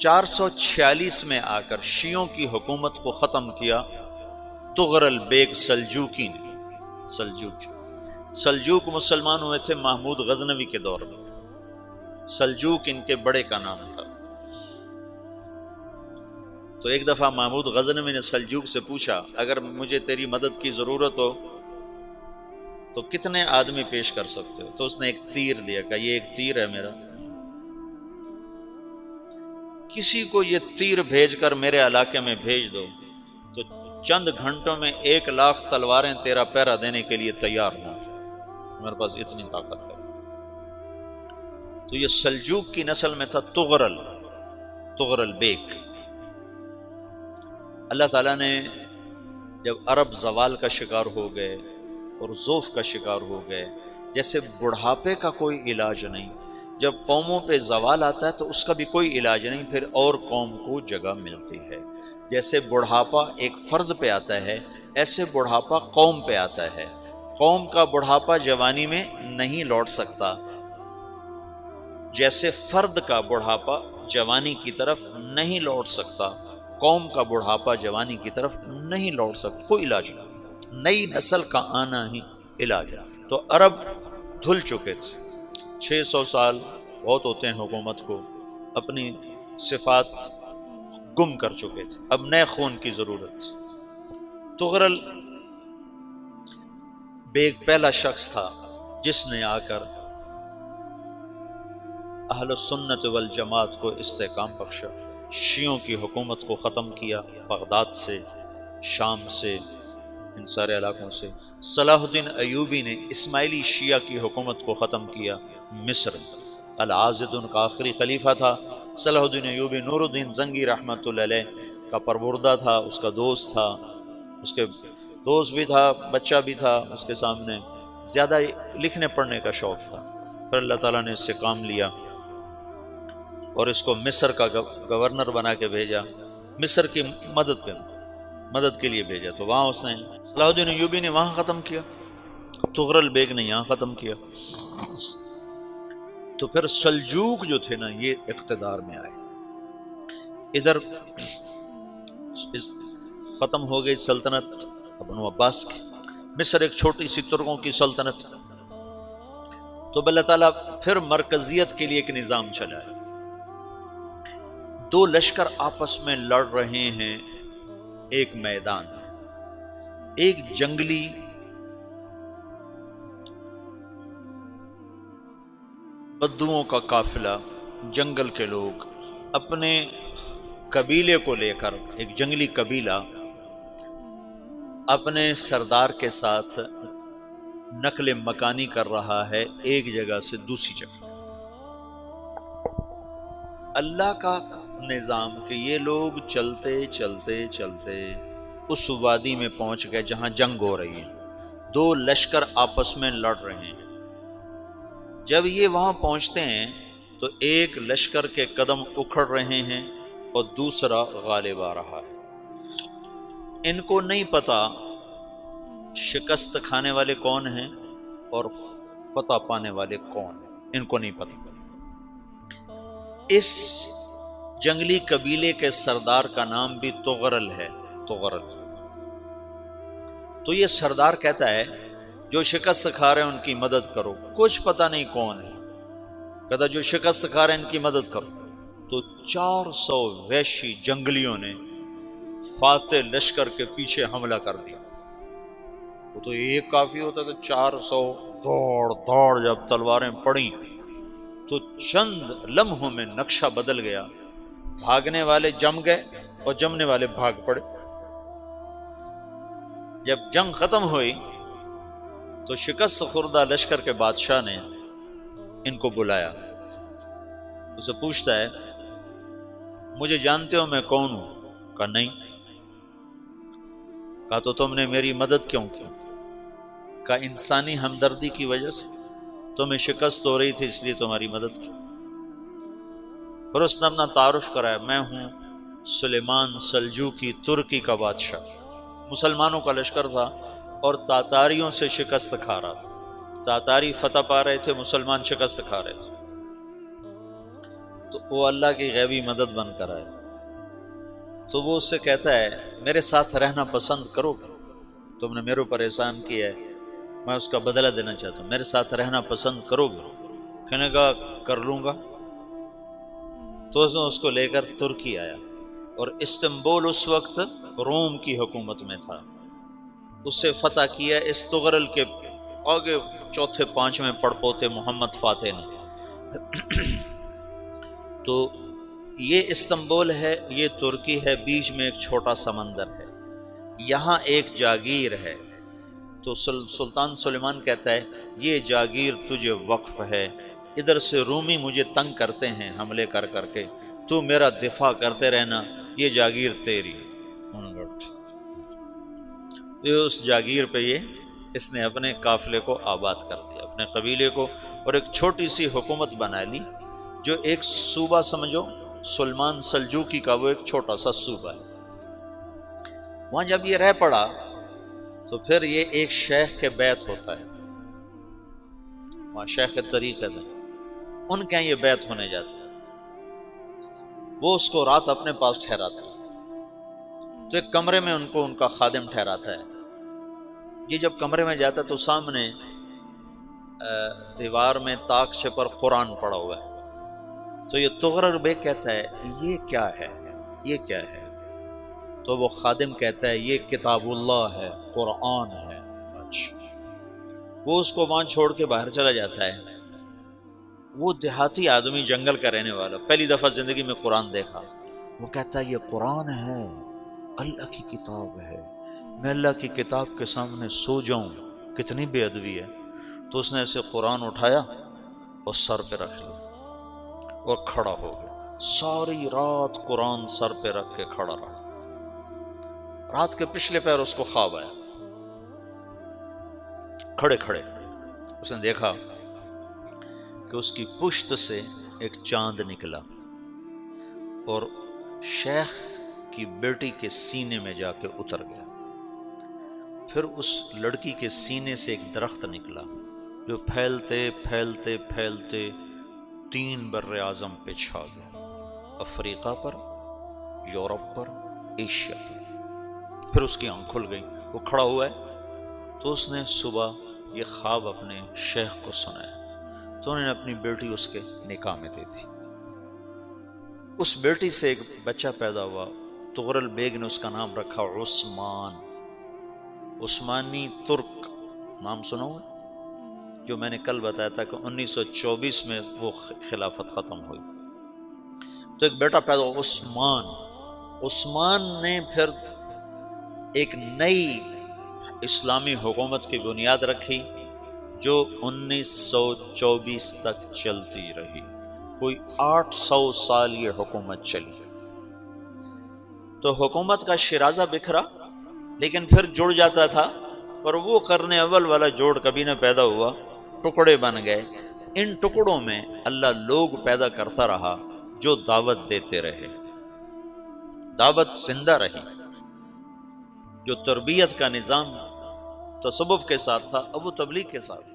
446 میں آ کر شیعوں کی حکومت کو ختم کیا تغرل بیگ سلجوکی نے۔ سلجوک مسلمان ہوئے تھے محمود غزنوی کے دور میں، سلجوک ان کے بڑے کا نام تھا۔ تو ایک دفعہ محمود غزنوی نے سلجوک سے پوچھا اگر مجھے تیری مدد کی ضرورت ہو تو کتنے آدمی پیش کر سکتے ہو؟ تو اس نے ایک تیر دیا، کہا یہ ایک تیر ہے میرا، کسی کو یہ تیر بھیج کر میرے علاقے میں بھیج دو تو چند گھنٹوں میں 1,00,000 تلواریں تیرا پہرا دینے کے لیے تیار ہوں، میرے پاس اتنی طاقت ہے۔ تو یہ سلجوک کی نسل میں تھا تغرل بیگ۔ اللہ تعالیٰ نے جب عرب زوال کا شکار ہو گئے اور ضعف کا شکار ہو گئے، جیسے بڑھاپے کا کوئی علاج نہیں، جب قوموں پہ زوال آتا ہے تو اس کا بھی کوئی علاج نہیں، پھر اور قوم کو جگہ ملتی ہے۔ جیسے بڑھاپا ایک فرد پہ آتا ہے، ایسے بڑھاپا قوم پہ آتا ہے۔ قوم کا بڑھاپا جوانی میں نہیں لوٹ سکتا، جیسے فرد کا بڑھاپا جوانی کی طرف نہیں لوٹ سکتا، قوم کا بڑھاپا جوانی کی طرف نہیں لوٹ سکتا، کوئی علاج نہیں، نئی نسل کا آنا ہی علاج ہے۔ تو عرب دھل چکے تھے، 600 سال بہت ہوتے ہیں حکومت کو، اپنی صفات گم کر چکے تھے، اب نئے خون کی ضرورت تھی۔ تغرل بیگ پہلا شخص تھا جس نے آ کر اہل السنت والجماعت کو استحکام بخشا، شیعوں کی حکومت کو ختم کیا، بغداد سے، شام سے، ان سارے علاقوں سے۔ صلاح الدین ایوبی نے اسماعیلی شیعہ کی حکومت کو ختم کیا، مصر۔ العاضد ان کا آخری خلیفہ تھا صلاح الدین ایوبی، نور الدین زنگی رحمۃ اللہ علیہ کا پروردہ تھا، اس کا دوست تھا، اس کے دوست بھی تھا، بچہ بھی تھا اس کے سامنے، زیادہ لکھنے پڑھنے کا شوق تھا۔ پھر اللہ تعالیٰ نے اس سے کام لیا اور اس کو مصر کا گورنر بنا کے بھیجا، مصر کی مدد کے لیے بھیجا، تو وہاں اس نے صلاح الدین ایوبی نے وہاں ختم کیا، تغرل بیگ نے یہاں ختم کیا۔ تو پھر سلجوق جو تھے نا یہ اقتدار میں آئے، ادھر ختم ہو گئی سلطنت بنو عباس کی، مصر ایک چھوٹی سی ترکوں کی سلطنت، تو اللہ تعالیٰ پھر مرکزیت کے لیے ایک نظام چلایا۔ دو لشکر آپس میں لڑ رہے ہیں ایک میدان میں، ایک جنگلی بدوؤں کا قافلہ، جنگل کے لوگ اپنے قبیلے کو لے کر، ایک جنگلی قبیلہ اپنے سردار کے ساتھ نقل مکانی کر رہا ہے ایک جگہ سے دوسری جگہ۔ اللہ کا نظام کہ یہ لوگ چلتے چلتے چلتے اس وادی میں پہنچ گئے جہاں جنگ ہو رہی ہے، دو لشکر آپس میں لڑ رہے ہیں۔ جب یہ وہاں پہنچتے ہیں تو ایک لشکر کے قدم اکھڑ رہے ہیں اور دوسرا غالب آ رہا ہے۔ ان کو نہیں پتا شکست کھانے والے کون ہیں اور فتح پانے والے کون ہیں، ان کو نہیں پتا۔ اس جنگلی قبیلے کے سردار کا نام بھی تغرل ہے، تغرل۔ تو یہ سردار کہتا ہے جو شکست کھا رہے ہیں ان کی مدد کرو، کچھ پتہ نہیں کون ہے، کہتا جو شکست کھا رہے ہیں ان کی مدد کرو۔ تو 400 وحشی جنگلیوں نے فاتح لشکر کے پیچھے حملہ کر دیا۔ وہ تو ایک کافی ہوتا تھا، 400 دوڑ دوڑ جب تلواریں پڑیں تو چند لمحوں میں نقشہ بدل گیا، بھاگنے والے جم گئے اور جمنے والے بھاگ پڑے۔ جب جنگ ختم ہوئی تو شکست خوردہ لشکر کے بادشاہ نے ان کو بلایا، اسے پوچھتا ہے مجھے جانتے ہو میں کون ہوں؟ کہا نہیں۔ کہا تو تم نے میری مدد کیوں کی؟ کہا انسانی ہمدردی کی وجہ سے، تمہیں شکست ہو رہی تھی اس لیے تمہاری مدد کی۔ پھر اس نے اپنا تعارف کرایا، میں ہوں سلیمان سلجوقی، ترکی کا بادشاہ۔ مسلمانوں کا لشکر تھا اور تاتاریوں سے شکست کھا رہا تھا، تاتاری فتح پا رہے تھے، مسلمان شکست کھا رہے تھے۔ تو وہ اللہ کی غیبی مدد بن کر آئے، تو وہ اس سے کہتا ہے میرے ساتھ رہنا پسند کرو گے؟ تم نے میرے اوپر احسان کیا ہے، میں اس کا بدلہ دینا چاہتا ہوں، میرے ساتھ رہنا پسند کرو گے؟ کہنے کا کر لوں گا۔ تو اس نے اس کو لے کر ترکی آیا، اور استنبول اس وقت روم کی حکومت میں تھا، اسے فتح کیا اس تغرل کے آگے چوتھے پانچویں پڑپوتے محمد فاتح نے۔ تو یہ استنبول ہے، یہ ترکی ہے، بیچ میں ایک چھوٹا سمندر ہے، یہاں ایک جاگیر ہے۔ تو سلطان سلیمان کہتا ہے یہ جاگیر تجھے وقف ہے، ادھر سے رومی مجھے تنگ کرتے ہیں حملے کر کر کے، تو میرا دفاع کرتے رہنا، یہ جاگیر تیری۔ یہ اس جاگیر پہ اس نے اپنے قافلے کو آباد کر دیا، اپنے قبیلے کو، اور ایک چھوٹی سی حکومت بنا لی، جو ایک صوبہ سمجھو سلمان سلجوقی کا، وہ ایک چھوٹا سا صوبہ ہے۔ وہاں جب یہ رہ پڑا تو پھر یہ ایک شیخ کے بیت ہوتا ہے، وہاں شیخ طریقت ہے، ان کے یہ بیت ہونے جاتا ہے، وہ اس کو رات اپنے پاس ٹھہراتا ہے، تو ایک کمرے میں ان کا خادم ٹھہراتا ہے۔ یہ جب کمرے میں جاتا ہے تو سامنے دیوار میں تاکچے پر قرآن پڑا ہوا ہے، تو یہ تغرل بیگ کہتا ہے یہ کیا ہے، یہ کیا ہے؟ تو وہ خادم کہتا ہے یہ کتاب اللہ ہے، قرآن ہے۔ اچھا، وہ اس کو وہاں چھوڑ کے باہر چلا جاتا ہے۔ وہ دیہاتی آدمی، جنگل کا رہنے والا، پہلی دفعہ زندگی میں قرآن دیکھا، وہ کہتا ہے یہ قرآن ہے، اللہ کی کتاب ہے، میں اللہ کی کتاب کے سامنے سو جاؤں، کتنی بے ادبی ہے۔ تو اس نے ایسے قرآن اٹھایا اور سر پہ رکھ لیا اور کھڑا ہو گیا، ساری رات قرآن سر پہ رکھ کے کھڑا رہا۔ رات کے پچھلے پہر اس کو خواب آیا، کھڑے کھڑے اس نے دیکھا کہ اس کی پشت سے ایک چاند نکلا اور شیخ کی بیٹی کے سینے میں جا کے اتر گیا، پھر اس لڑکی کے سینے سے ایک درخت نکلا جو پھیلتے پھیلتے پھیلتے 3 بر اعظم پہ چھا گیا، افریقہ پر، یورپ پر، ایشیا پر۔ پھر اس کی آنکھ کھل گئی، وہ کھڑا ہوا ہے، تو اس نے صبح یہ خواب اپنے شیخ کو سنایا، تو انہوں نے اپنی بیٹی اس کے نکاح میں دی تھی۔ اس بیٹی سے ایک بچہ پیدا ہوا، تغرل بیگ نے اس کا نام رکھا عثمان، عثمانی ترک نام سنا ہوا، جو میں نے کل بتایا تھا کہ 1924 میں وہ خلافت ختم ہوئی، تو ایک بیٹا پیدا ہوا عثمان۔ عثمان نے پھر ایک نئی اسلامی حکومت کی بنیاد رکھی جو 1924 تک چلتی رہی، کوئی 800 سال یہ حکومت چلی۔ تو حکومت کا شرازہ بکھرا، لیکن پھر جڑ جاتا تھا، پر وہ قرن اول والا جوڑ کبھی نہ پیدا ہوا، ٹکڑے بن گئے۔ ان ٹکڑوں میں اللہ لوگ پیدا کرتا رہا جو دعوت دیتے رہے، دعوت زندہ رہی۔ جو تربیت کا نظام تصوف کے ساتھ تھا، اب وہ تبلیغ کے ساتھ